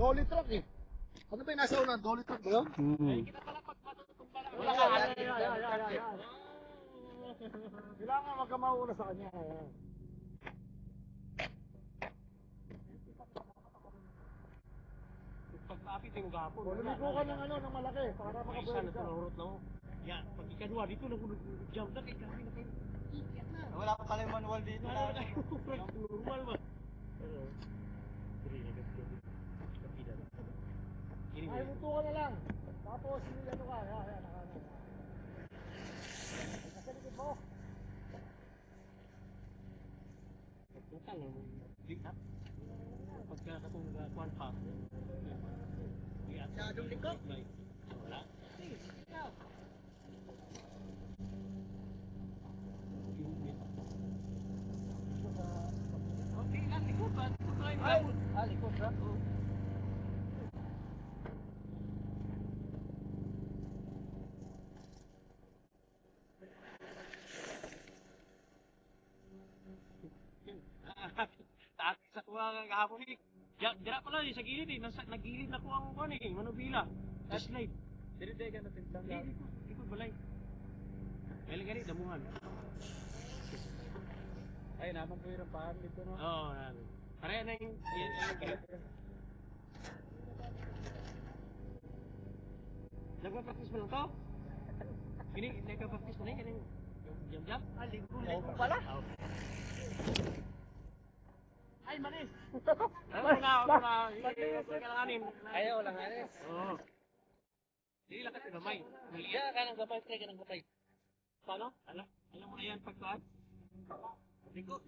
Dolly truck eh. Ano ba yung nasa una? Dolly truck ba yun? Ay, kita pala pag matutumba na. Wala ka. Kailangan wag ka mauuna sa kanya. Pag-apit yung gapon. Lumigo ka ng ano, ng malaki para Isa makabuhay na ka. tulurot lang. Yan, pag ikadwa dito nag-jump na kay kami na kayo. Wala pa pala yung manual dito. Wala na kayo. Normal ba? Ay, muto ka na lang. Tapos, ano ka. Yan, nakanan. Nasa likod mo. Total, big up. Pagka katong kuwan pa. Masyadong likod. Wala. Sige, ikaw. Okay, likod ba? Ay, likod ba? Taas sa kuha ng kahapon eh. Dira pala sa gilid eh. Nagilid na ko ang kuwan eh. Manubila. Slide. Dili-dili ka natin lang. Hindi ko balay. May lagari, damuhan. Ay, naman po yung paan dito, no? Oo, pareha na yung gilid. Nagpa-practice mo lang to? Gini, nagpa-practice mo na yun. Yung jump-jump? Ligo pala. Ay, manis! Wag na. Kailanganin. Ayaw lang, alis. Oo. Hindi lang kasi gamay. Kaya ka nang gabay, kaya ka nang gabay. Paano? Alam mo na yan pagkaan? Ligo.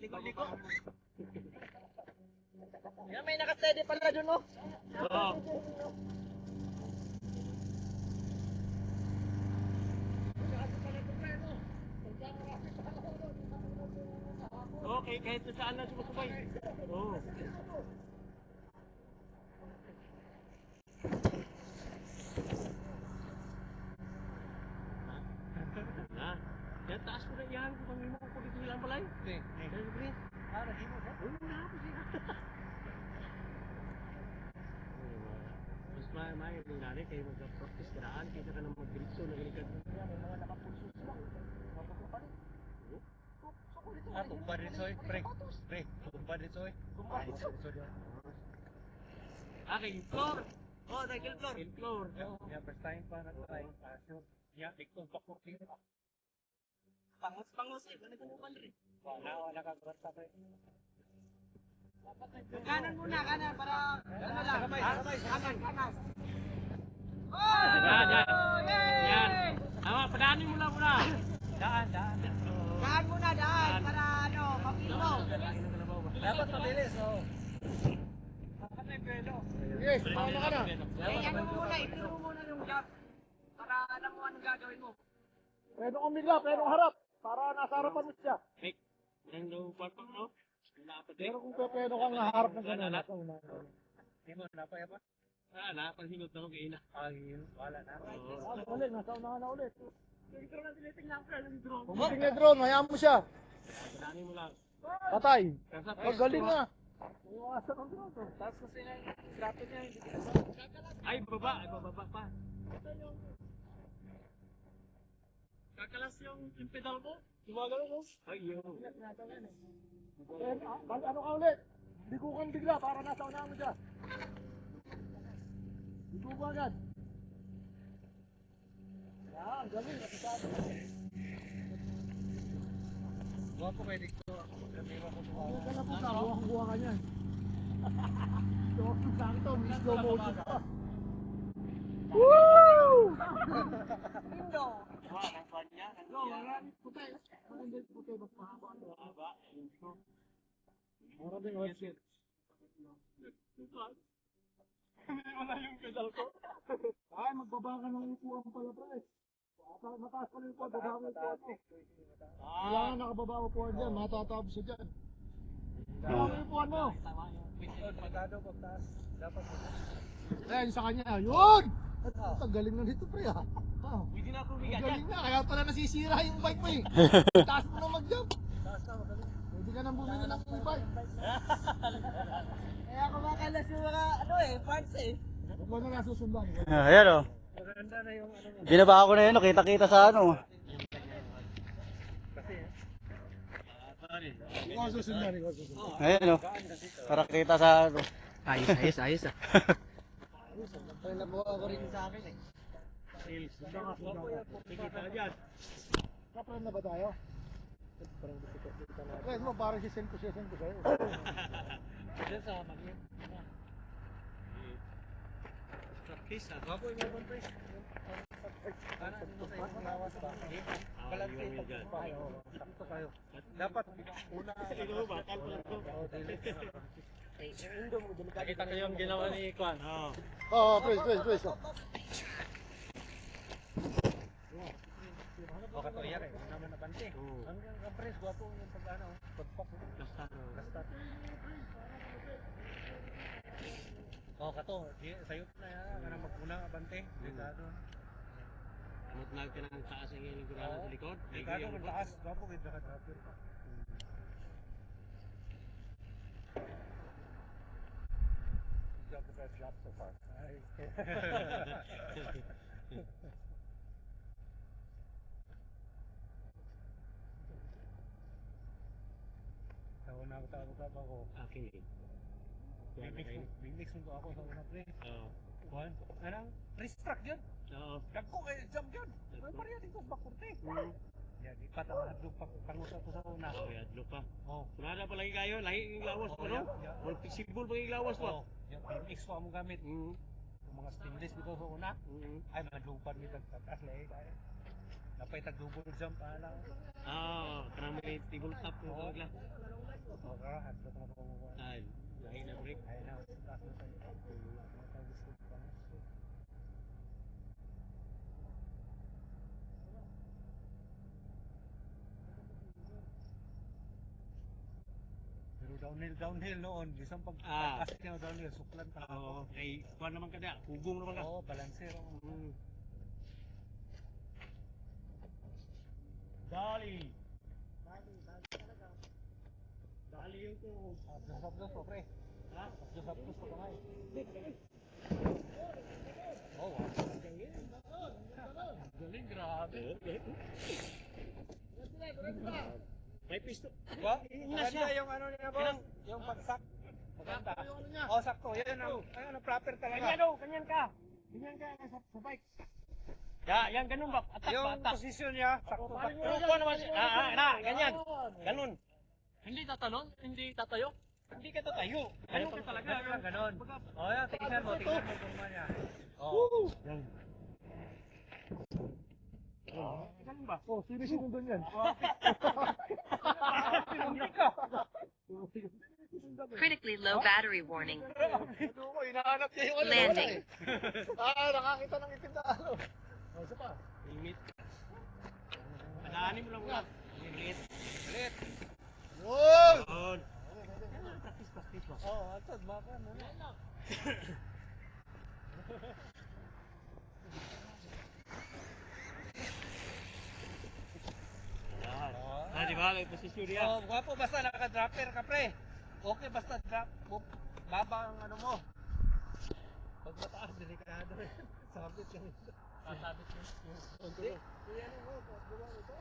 Yan, may naka-steady pala dun, no? Oo. Okay, kahit na saan na sumasubay. Oo. Yan, taas ko na yan. Kung hindi mo kung dito lang pala yun. Dahil green. Nahimo siya? Oo, nahapos siya. Mas may nangyari kayo mag-practice karaan kaysa ka nang mag-diritso na galikad. May mga nakapulsos sila. Mapagod pa rin. Tumpad rin, soy. Pre. Tumpad rin, soy. Kay floor. Oh, nagil floor. Nagil floor. Yeah, first time pa na-try. Sure. Yeah, likod pa ko. Pangos eh. Wala kang upal rin. Wala ka basta, pre. Kanan muna, kanan para ano lang. Kanan. Yan. Tama, padaanin mo lang muna. Daan. Daan muna, para ano, mapilo. Dapat mabilis, oh. Yes, paano ka na? Ano mo muna, ipilo mo muna yung job. Para alam mo anong gagawin mo. Pwede kong bigla, pwede kong harap. Para nasa harapan mo siya. Nang parpang, no? Pero kung pwede kang naharap na gano'n, nasa una. Hindi mo napaya pa? Napansingot na ko kay Ina. Wala na. Ulit, nasa una ka na ulit. Yung drone na tinitingnan ko, yung drone. Pumiting na drone, hayaan mo siya. Padaanin mo lang. Patay. Kasi Magaling na. Iwasan ang drone to. Tapos kasi na grabe niya. Ay, bababa pa. Kakalas yung pedal mo. Gumagano mo. Ay, yun. Ano ka ulit? Ligukan bigla para nasa una mo siya. Ligukan agad. Yan, galing. Napisado. Guwapo kayo dito. Magkamiwa ko po. Huwag ka na po ka. Buwang-buwa ka niyan. So, sakto. Slow motion pa. Woo! Indo. Wala kang kanya. No, maraming puti. Maraming puti. Mas mahaba. Mahaba. Maraming website. Hindi mo na yung pedal ko. Ay, magbaba ka ng upuan pala, pre. Mataas pa rin po, baba mo upuan mo. Kailangan nakababa upuan dyan, matatapos siya dyan. Baba mo upuan mo. Pagkado ko taas. Dapat mo. Ayan, sa kanya, yun! At galing na dito, pre, ha? Pwede na ako umiga dyan. Galing na, kaya pala nasisira yung bike mo, eh. Taas mo na mag-jump. Taas na, magaling. Pwede ka nang bumili ng bike. Kaya kumakalas yung mga parts eh. Huwag mo na nga susundan. Ayan o. Maganda na yung ano mo. Binaba ko na yun, kita-kita sa ano. Ikaw ang susundan, ikaw ang susundan. Ayan o. Para kita sa ano. Ayos ah. Pero nabuha ko rin sa akin eh. Kikita ka dyan. Kaplan na ba tayo? Guys mo, parang sisend ko sa'yo. Diyan sa magnet. Practice ha. Gwapo yung mga pre. Para ano mo sa'yo, malawas ba? Balance yung pagpapahay. Sakto kayo. Dapat una. Ikaw ba? Tal ko lang to. Nakita ko yung ginawa ni Kwan. Oo, please. O katoya rin. Hindi naman napante. Hanggang kapres, gwapo yung pag-ano. Pagpak. Kastat. O kato, sa'yo na yan. Kanang mag-unang abante. Delikado. Mag-nag ka ng taas ang ilang gurana sa likod. Delikado ng taas. Gwapo yung nakatrapper. Good job the best job so far. Sa una ko tawag ako. Okay. Bimix mo ako sa una pre. Oo. Kuhan. Anang restruct yun. Oo. Dagko jump yun. May pariya dito sa bakurte. Yan, ipat ang mahadlog pangusa ko sa una. Oh, yadlo pa. Oh. Kunada pa lagi kayo, lahi yung lawas pa, no? Yeah. Wal flexible pa yung lawas pa. Oh, yan, bimix ko mo gamit. Yung mga stainless dito sa una. Ay, mahadlupan mi tagtatas lahi kaya. Napay tagdubol jump ala. Karang may table top yung tawag lang. Oh, kara hadlok na ko mo. Ay, lahi na break. Ay na, taas na tayo. Mga tao gusto pangus. Pero downhill noon, isang pag-taas niya downhill, suklan ka. Oo, ay, kuha naman ka na, hugong naman ka. Oo, balancer. Dali! Dali yung to. Abdos po, pre. Ha? Abdos po kamay. Oh, wow. Galing, grabe. May pisto. Maganda yung ano niya, boss. Yung pagsak. Maganda. Oh, sakto. Yan ang proper talaga. Ganyan ka. Ganyan ka sa bike. Yan, ganun ba? Atak ba? Yung Atak. posisyon niya, sakto. Tuko naman siya. Ganyan. Ganun. Hindi tatalon? Hindi tatayo? Hindi ka tatayo. Ganun ka talaga. Ganon. Oh, yan. Tingnan mo kurma niya. Oh. Yan. Ganun ba? Oh, sino sinundan yan? Pinundik ka. Critically low battery warning. Ano ko, hinahanap niya yung ano. Landing. Nakakita ng itim na ano. Oh, isa pa. Limit. Padaanin mo lang muna. Limit. Ulit. Yun! Yun. Practice ba? Oo, atod. Mapa na. Di ba? May posisyon niya. Oh, gwapo basta naka-dropper ka, pre. Okay, basta drop. Baba ang ano mo. Pag mataas, delikado eh. Sabit yung... Sabit yun. Hindi. Ano mo, gawa mo ito?